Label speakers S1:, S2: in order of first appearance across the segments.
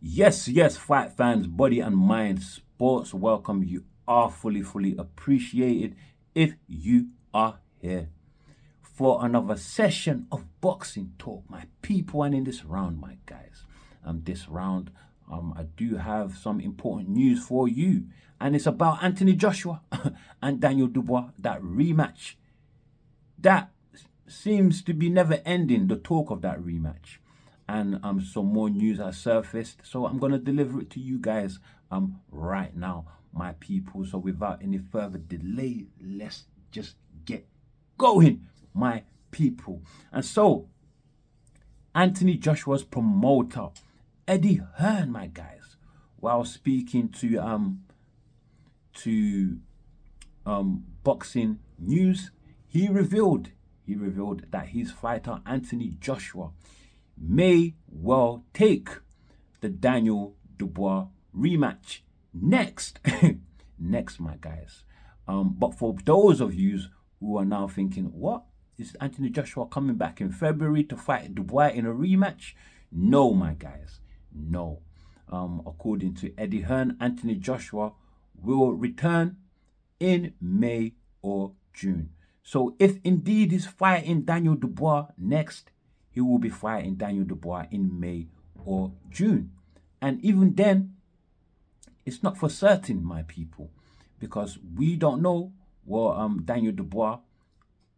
S1: Yes, fight fans, body and mind, sports welcome. You are fully appreciated if you are here for another session of boxing talk, my people. And in this round, my guys, this round, I do have some important news for you, and it's about Anthony Joshua and Daniel Dubois. That rematch that seems to be never ending. The talk of that rematch, and some more news has surfaced. So I'm gonna deliver it to you guys right now, my people. So without any further delay, let's just get going, my people. And so Anthony Joshua's promoter, Eddie Hearn, my guys, while speaking to boxing news, he revealed that his fighter Anthony Joshua may well take the Daniel Dubois rematch next. Next, my guys. But for those of you who are now thinking, what? Is Anthony Joshua coming back in February to fight Dubois in a rematch? No, my guys. No. According to Eddie Hearn, Anthony Joshua will return in May or June. So if indeed he's fighting Daniel Dubois next, he will be fighting Daniel Dubois in May or June. And even then, it's not for certain, my people, because we don't know what Daniel Dubois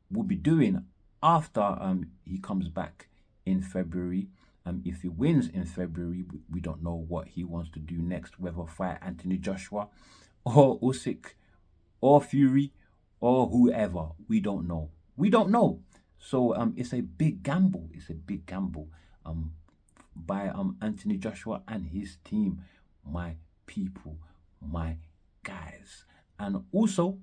S1: will be doing after he comes back in February. If he wins in February, we don't know what he wants to do next, whether fight Anthony Joshua or Usyk or Fury or whoever. We don't know. We don't know. So it's a big gamble. It's a big gamble by Anthony Joshua and his team, my people, my guys. And also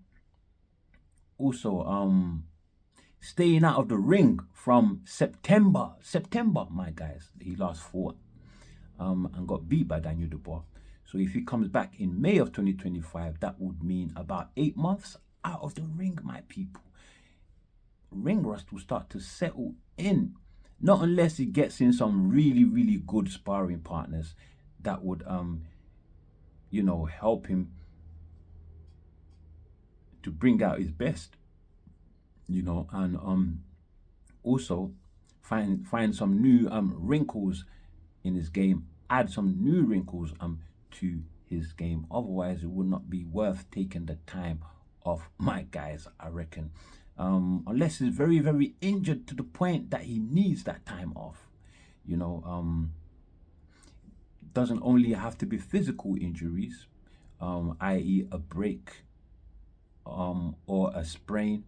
S1: staying out of the ring from September, my guys. He last fought and got beat by Daniel Dubois. So if he comes back in May of 2025, that would mean about 8 months out of the ring, my people. Ring rust will start to settle in, not unless he gets in some really good sparring partners that would help him to bring out his best, and also find some new wrinkles in his game, add some new wrinkles to his game. Otherwise, it would not be worth taking the time off, my guys, I reckon. Unless he's very injured to the point that he needs that time off. Doesn't only have to be physical injuries, i.e. a break or a sprain,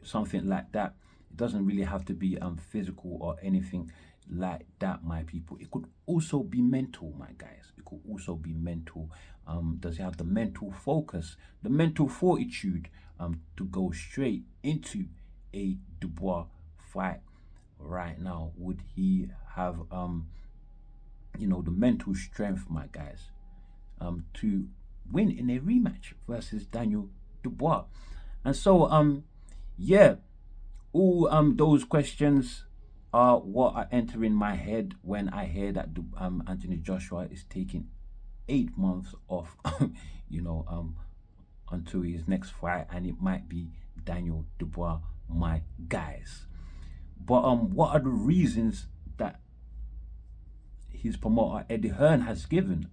S1: something like that. It doesn't really have to be physical or anything like that, my people. It could also be mental, my guys. It could also be mental. Does he have the mental focus, the mental fortitude to go straight into a Dubois fight right now? Would he have the mental strength, my guys, to win in a rematch versus Daniel Dubois? And so yeah, all those questions are what are entering my head when I hear that Anthony Joshua is taking 8 months off, until his next fight, and it might be Daniel Dubois, my guys. But what are the reasons that his promoter Eddie Hearn has given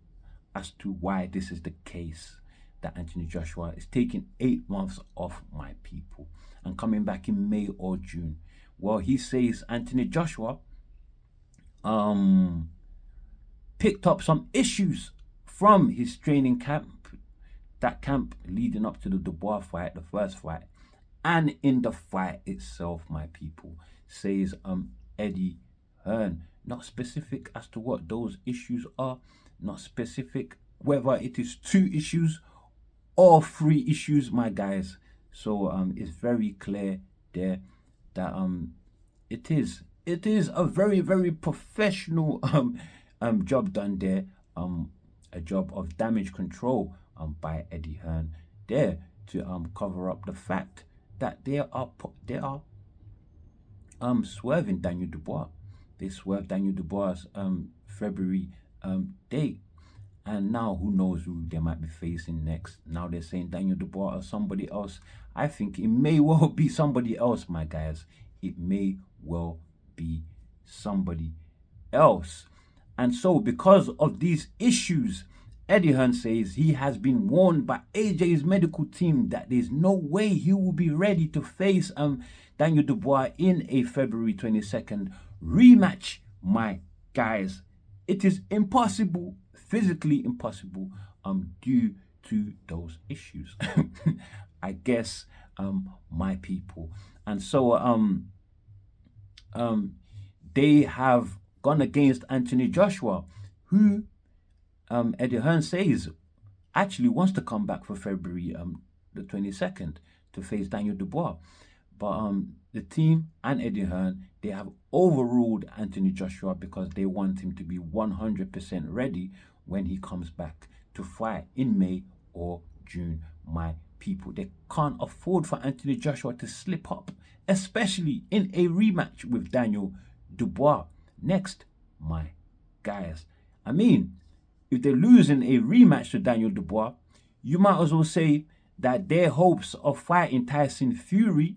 S1: as to why this is the case, that Anthony Joshua is taking 8 months off, my people, and coming back in May or June? Well, he says Anthony Joshua picked up some issues from his training camp, that camp leading up to the Dubois fight, the first fight, and in the fight itself, my people, says Eddie Hearn. Not specific as to what those issues are, not specific whether it is 2 issues or 3 issues, my guys. So it's very clear there that it is a very professional job done there, a job of damage control by Eddie Hearn there to cover up the fact that they are swerving Daniel Dubois. They swerved Daniel Dubois February date. And now who knows who they might be facing next. Now they're saying Daniel Dubois or somebody else. I think it may well be somebody else, my guys. It may well be somebody else. And so, because of these issues, Eddie Hearn says he has been warned by AJ's medical team that there's no way he will be ready to face Daniel Dubois in a February 22nd rematch. My guys, it is impossible, physically impossible, due to those issues. I guess, my people. And so they have gone against Anthony Joshua, who Eddie Hearn says actually wants to come back for February the 22nd to face Daniel Dubois. But the team and Eddie Hearn, they have overruled Anthony Joshua because they want him to be 100% ready when he comes back to fight in May or June. My people, they can't afford for Anthony Joshua to slip up, especially in a rematch with Daniel Dubois next. My guys, I mean, if they lose in a rematch to Daniel Dubois, you might as well say that their hopes of fighting Tyson Fury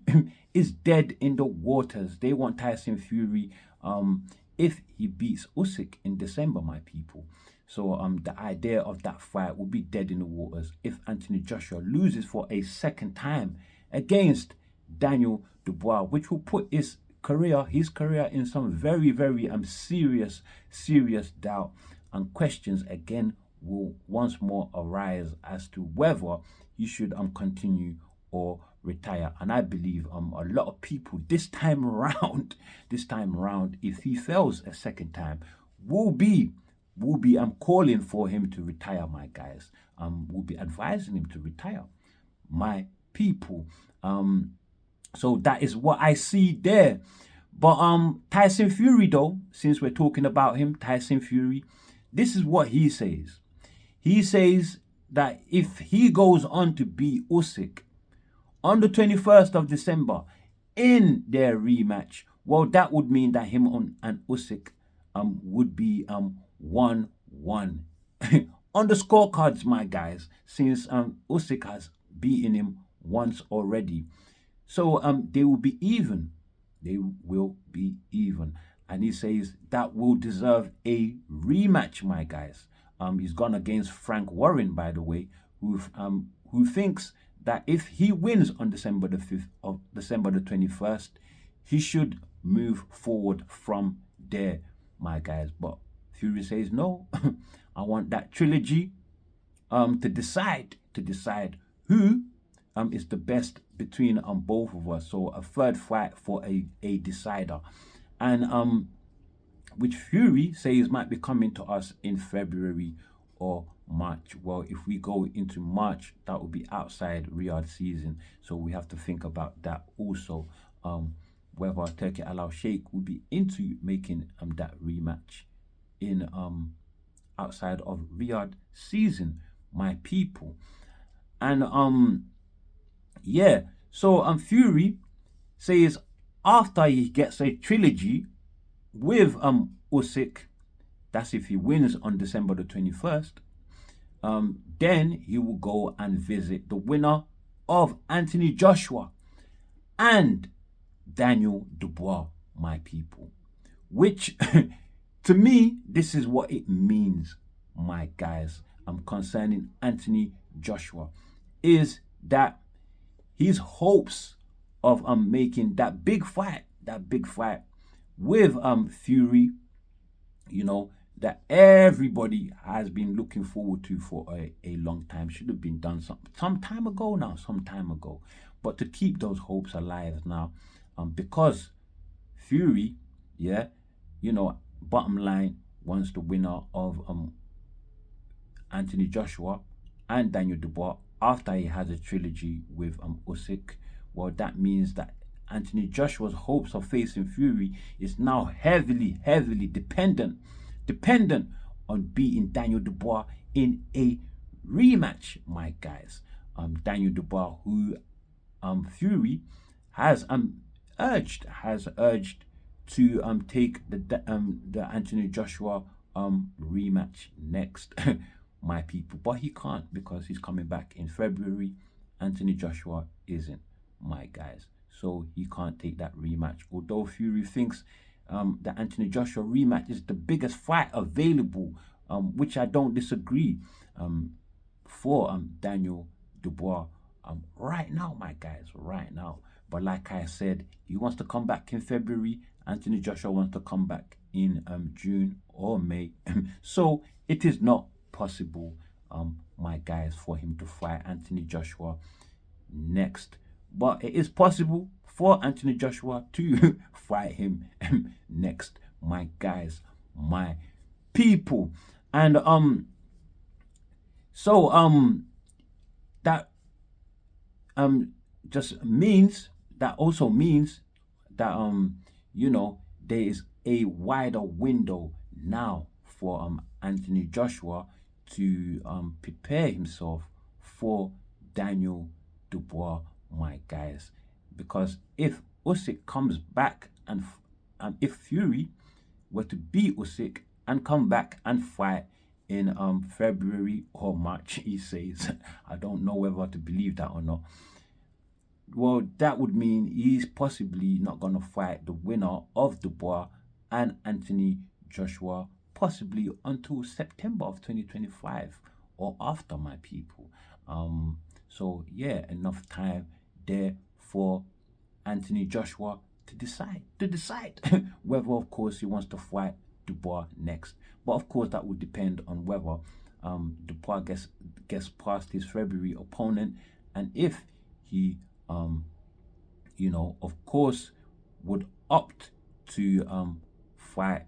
S1: is dead in the waters. They want Tyson Fury if he beats Usyk in December, my people. So the idea of that fight will be dead in the waters if Anthony Joshua loses for a second time against Daniel Dubois, which will put his career in some very, very serious doubt, and questions again will once more arise as to whether he should continue or retire. And I believe a lot of people this time around, if he fails a second time, will be calling for him to retire, my guys. Will be advising him to retire, my people. So that is what I see there. But Tyson Fury, though, since we're talking about him, Tyson Fury, this is what he says. He says that if he goes on to beat Usyk on the 21st of December in their rematch, well, that would mean that him and Usyk would be 1-1 on the scorecards, my guys, since Usyk has beaten him once already. So they will be even. They will be even. And he says that will deserve a rematch, my guys. He's gone against Frank Warren, by the way, who thinks that if he wins on December the 5th of December the 21st, he should move forward from there, my guys. But Fury says no. I want that trilogy to decide who is the best between both of us. So a third fight for a decider. And which Fury says might be coming to us in February or March. Well, if we go into March, that will be outside Riyadh season. So we have to think about that also. Whether Turki Al Sheikh will be into making that rematch in outside of Riyadh season, my people. And yeah, so Fury says after he gets a trilogy with Usyk, that's if he wins on December the 21st, then he will go and visit the winner of Anthony Joshua and Daniel Dubois, my people. Which, to me, this is what it means, my guys, concerning Anthony Joshua, is that his hopes of making that big fight with Fury, you know, that everybody has been looking forward to for a long time, should have been done some time ago. But to keep those hopes alive now, because Fury, yeah, you know, bottom line, wants the winner of Anthony Joshua and Daniel Dubois after he has a trilogy with Usyk. Well, that means that Anthony Joshua's hopes of facing Fury is now heavily dependent on beating Daniel Dubois in a rematch, my guys. Daniel Dubois, who Fury has urged to take the Anthony Joshua rematch next, my people. But he can't because he's coming back in February. Anthony Joshua isn't, my guys. So he can't take that rematch. Although Fury thinks the Anthony Joshua rematch is the biggest fight available, which I don't disagree, for Daniel Dubois right now, my guys, right now. But like I said, he wants to come back in February. Anthony Joshua wants to come back in June or May. So it is not possible, my guys, for him to fight Anthony Joshua next. But it is possible for Anthony Joshua to fight him next, my guys, my people. And so that just means that also means that there is a wider window now for Anthony Joshua to prepare himself for Daniel Dubois, my guys. Because if Usyk comes back and if Fury were to beat Usyk and come back and fight in February or March, he says, I don't know whether to believe that or not. Well, that would mean he's possibly not going to fight the winner of Dubois and Anthony Joshua, possibly until September of 2025 or after, my people. So yeah, enough time there for Anthony Joshua to decide whether, of course, he wants to fight Dubois next. But of course, that would depend on whether Dubois gets past his February opponent, and if he of course, would opt to fight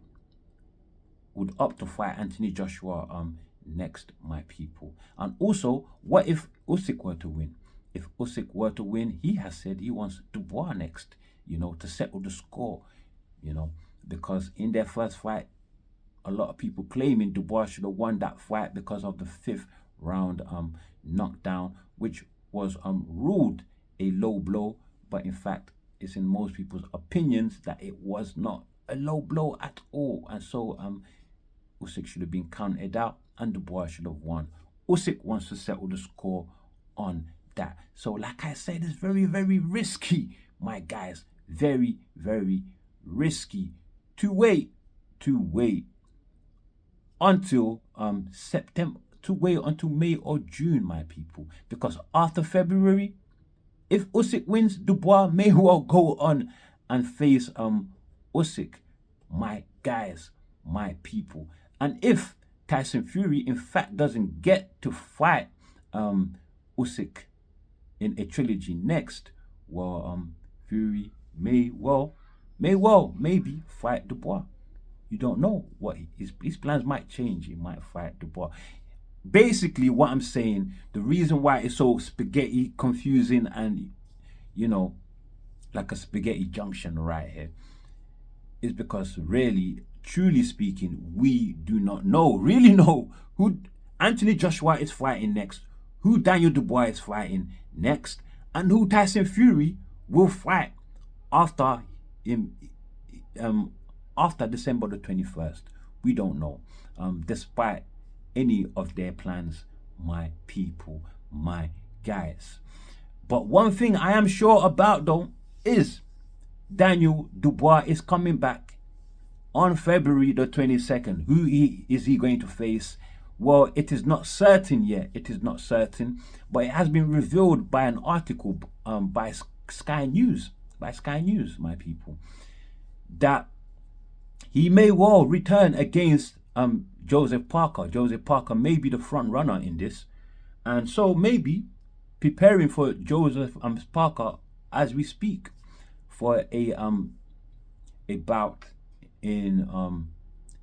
S1: Anthony Joshua next, my people. And also, what if Usyk were to win? If Usyk were to win, he has said he wants Dubois next, to settle the score, because in their first fight, a lot of people claiming Dubois should have won that fight because of the 5th round knockdown, which was ruled a low blow, but in fact it's in most people's opinions that it was not a low blow at all, and so Usyk should have been counted out and Dubois should have won. Usyk wants to settle the score on that. So like I said, it's very, very risky, my guys, very, very risky to wait until September, to wait until May or June, my people, because after February, if Usyk wins, Dubois may well go on and face Usyk, my guys, my people. And if Tyson Fury in fact doesn't get to fight Usyk in a trilogy next, well, Fury maybe fight Dubois. You don't know what his plans might change. He might fight Dubois. Basically, what I'm saying, the reason why it's so spaghetti confusing and like a spaghetti junction right here is because really, truly speaking, we do not really know who Anthony Joshua is fighting next, who Daniel Dubois is fighting next, and who Tyson Fury will fight after December the 21st. We don't know, despite any of their plans, my people, my guys. But one thing I am sure about, though, is Daniel Dubois is coming back on February the 22nd. Who is he going to face? Well, it is not certain yet. It is not certain, but it has been revealed by an article by Sky News, my people, that he may well return against Joseph Parker. Joseph Parker may be the front runner in this, and so maybe preparing for Joseph Parker as we speak for a bout in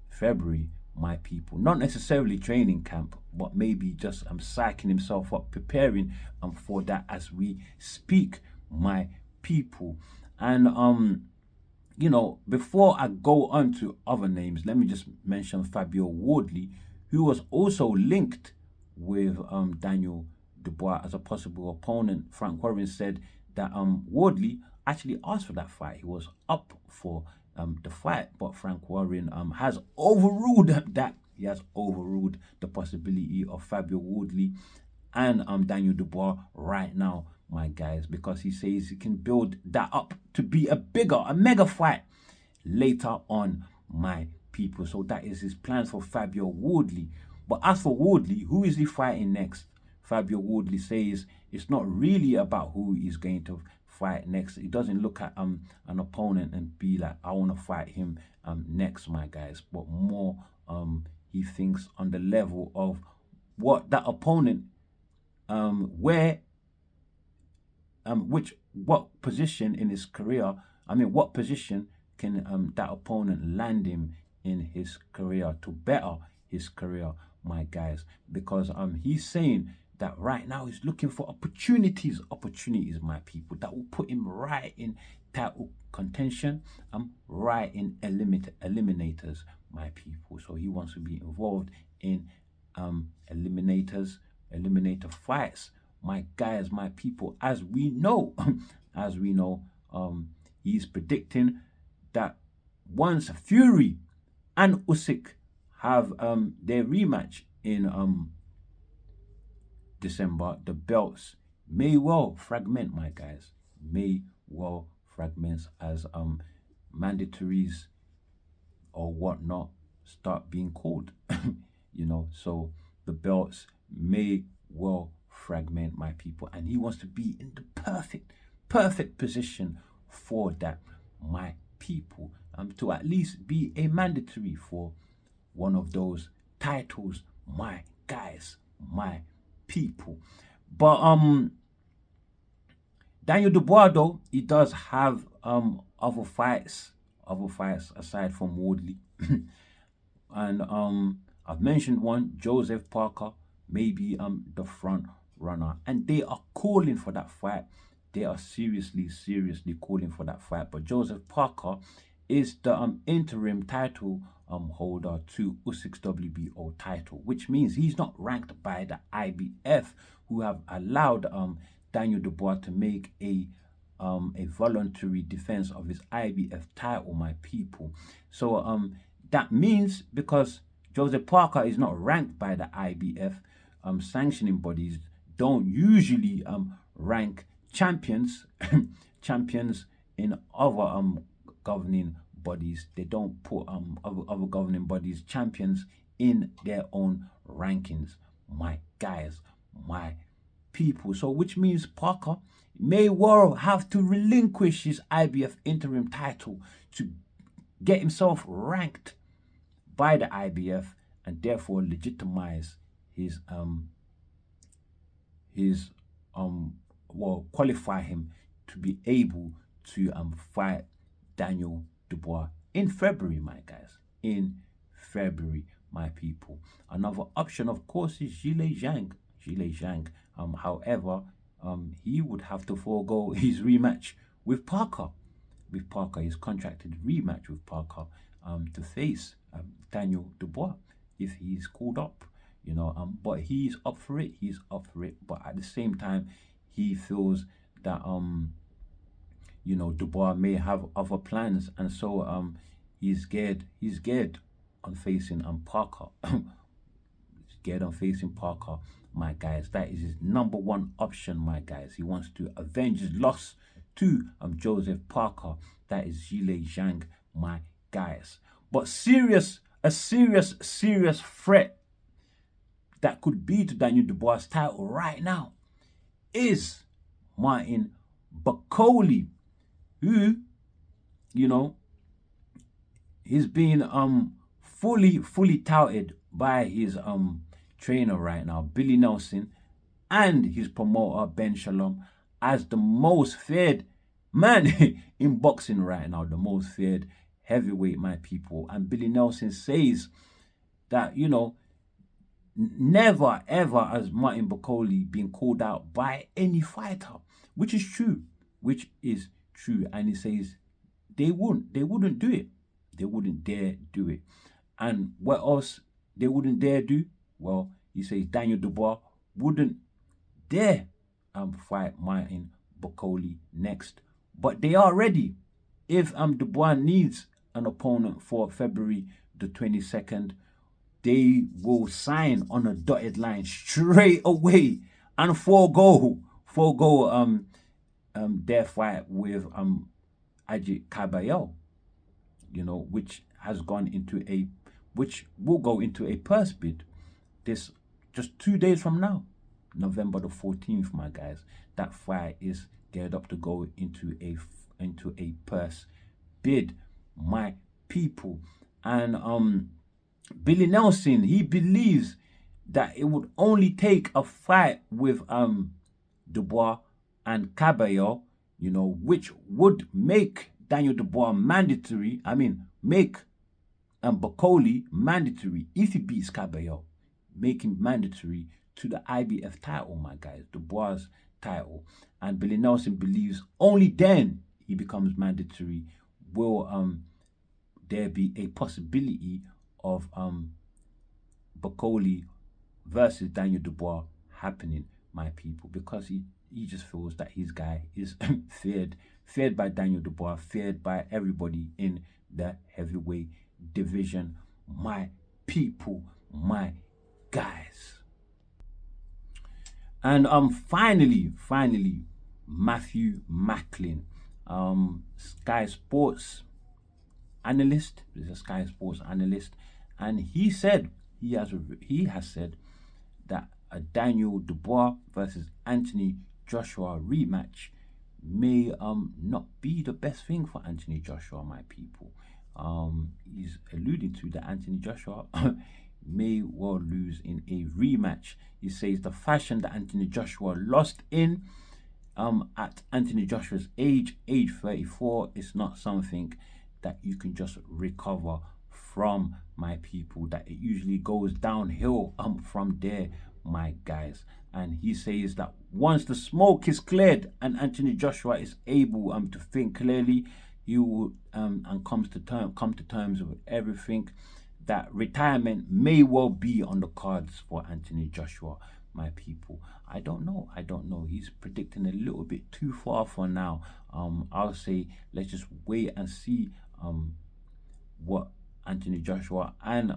S1: February, my people. Not necessarily training camp, but maybe just psyching himself up, preparing for that as we speak, my people. And before I go on to other names, let me just mention Fabio Wardley, who was also linked with Daniel Dubois as a possible opponent. Frank Warren said that Wardley actually asked for that fight. He was up for the fight, but Frank Warren has overruled that. He has overruled the possibility of Fabio Wardley and Daniel Dubois right now, my guys, because he says he can build that up to be a mega fight later on, my people. So that is his plans for Fabio Wardley. But as for Wardley, who is he fighting next? Fabio Wardley says it's not really about who he's going to fight next. He doesn't look at an opponent and be like, I want to fight him next, my guys. But more he thinks on the level of what that opponent what position in his career, what position can that opponent land him in his career to better his career, my guys, because he's saying that right now he's looking for opportunities, my people, that will put him right in title contention, right in eliminators, my people. So he wants to be involved in eliminator fights, my guys, my people. As we know, he's predicting that once Fury and Usyk have their rematch in December, the belts may well fragment, my guys. May well fragments as mandatories or whatnot start being called. So the belts may well fragment, my people, and he wants to be in the perfect position for that, my people, to at least be a mandatory for one of those titles, my guys, my people. But Daniel Dubois, though, he does have other fights aside from Wardley. And I've mentioned one, Joseph Parker, maybe the front runner, and they are calling for that fight. They are seriously calling for that fight. But Joseph Parker is the interim title holder to Usyk's WBO title, which means he's not ranked by the IBF, who have allowed Daniel Dubois to make a voluntary defense of his IBF title, my people. So that means, because Joseph Parker is not ranked by the IBF, sanctioning bodies don't usually rank champions in other governing bodies. They don't put other governing bodies champions in their own rankings, my guys, my people. So which means Parker may well have to relinquish his IBF interim title to get himself ranked by the IBF and therefore legitimize his qualify him to be able to fight Daniel Dubois in February, my guys. In February, my people. Another option, of course, is Zhilei Zhang. However, he would have to forego his rematch with Parker. His contracted rematch with Parker to face Daniel Dubois if he's called up. But he's up for it. But at the same time, he feels that Dubois may have other plans, and so he's scared on facing Parker. Scared on facing Parker, my guys. That is his number one option, my guys. He wants to avenge his loss to Joseph Parker. That is Zhilei Zhang, my guys. But a serious threat that could be to Daniel Dubois' title right now is Martin Bakole, who, he's been fully touted by his trainer right now, Billy Nelson, and his promoter Ben Shalom as the most feared man in boxing right now, the most feared heavyweight, my people. And Billy Nelson says that never ever has Martin Bakole been called out by any fighter, which is true, and he says they wouldn't do it. They wouldn't dare do it. And what else they wouldn't dare do? Well, he says Daniel Dubois wouldn't dare fight Martin Bakole next. But they are ready. If Dubois needs an opponent for February the 22nd, they will sign on a dotted line straight away and forego their fight with Ajit Kabayel, which will go into a purse bid this just 2 days from now, November the 14th, my guys. That fight is geared up to go into a purse bid, my people. And Billy Nelson, he believes that it would only take a fight with Dubois and Caballero, which would make Daniel Dubois mandatory. Make Bacoli mandatory if he beats Caballero, make him mandatory to the IBF title, my guys, Dubois' title. And Billy Nelson believes only then he becomes mandatory will there be a possibility of Bacoli versus Daniel Dubois happening, my people, because he just feels that his guy is feared by Daniel Dubois, feared by everybody in the heavyweight division, my people, my guys. And finally, Mathew Macklin, Sky Sports analyst. He's a Sky Sports analyst, and he has said that a Daniel Dubois versus Anthony Joshua rematch may not be the best thing for Anthony Joshua, my people. He's alluding to that Anthony Joshua may well lose in a rematch. He says the fashion that Anthony Joshua lost in at Anthony Joshua's age 34, is not something that you can just recover from, my people, that it usually goes downhill from there, my guys. And he says that once the smoke is cleared and Anthony Joshua is able to think clearly, he will and come to terms with everything, that retirement may well be on the cards for Anthony Joshua, my people. I don't know. He's predicting a little bit too far for now. I'll say let's just wait and see what Anthony Joshua and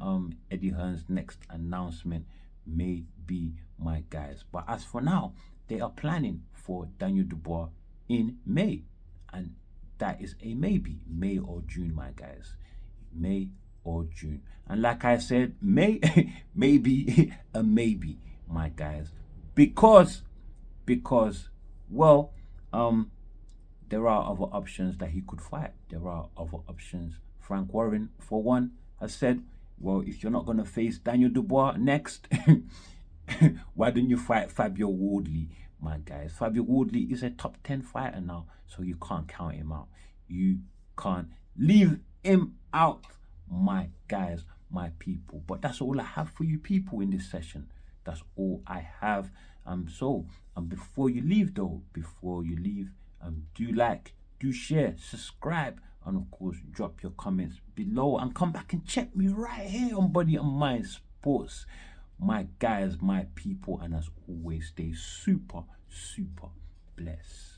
S1: Eddie Hearn's next announcement may be, my guys. But as for now, they are planning for Daniel Dubois in May, and that is a maybe, May or June, my guys. May or June. And like I said, maybe a maybe, my guys, because there are other options that he could fight. There are other options. Frank Warren, for one, has said, well, if you're not going to face Daniel Dubois next, why don't you fight Fabio Wardley, my guys? Fabio Wardley is a top 10 fighter now, so you can't count him out. You can't leave him out, my guys, my people. But that's all I have for you people in this session. That's all I have. So before you leave, do like, do share, subscribe, and of course drop your comments below, and come back and check me right here on Body and Mind Sports, my guys, my people. And as always, stay super blessed.